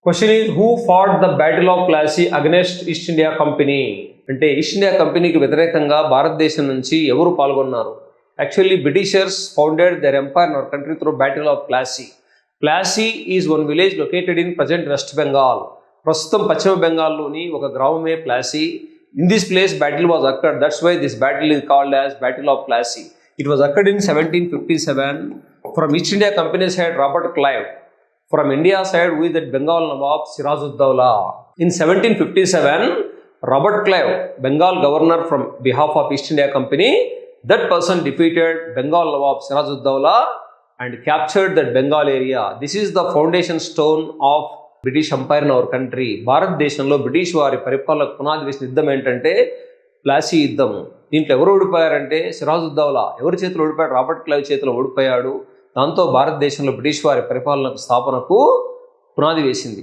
Question is who fought the battle of Plassey against East India Company. అంటే East India కంపెనీకి వ్యతిరేకంగా భారతదేశం నుంచి ఎవరు పాల్గొన్నారు? Actually Britishers founded their empire in our country through battle of Plassey. Plassey is one village located in present West Bengal. ప్రస్తుతం పశ్చిమ బెంగాల్లోని ఒక గ్రామమే Plassey. In this place battle was occurred. That's why this battle is called as battle of Plassey. It was occurred in 1757. From East India Company side, Robert Clive. From India side, who is that Bengal Nawab Sirajuddaula. In 1757, Robert Clive, Bengal governor from behalf of East India Company, that person defeated Bengal Nawab Sirajuddaula and captured that Bengal area. This is the foundation stone of British Empire in our country. భారతదేశంలో British వారి పరిపాలనకు పునాది వేసిన యుద్ధం ఏంటంటే ప్లాసీ యుద్ధం. దీంట్లో ఎవరు ఓడిపోయారంటే సిరాజుద్దౌలా. ఎవరి చేతిలో ఓడిపోయాడు? రాబర్ట్ క్లైవ్ చేతిలో ఓడిపోయాడు. దాంతో భారతదేశంలో బ్రిటిష్ వారి పరిపాలనకు స్థాపనకు పునాది వేసింది.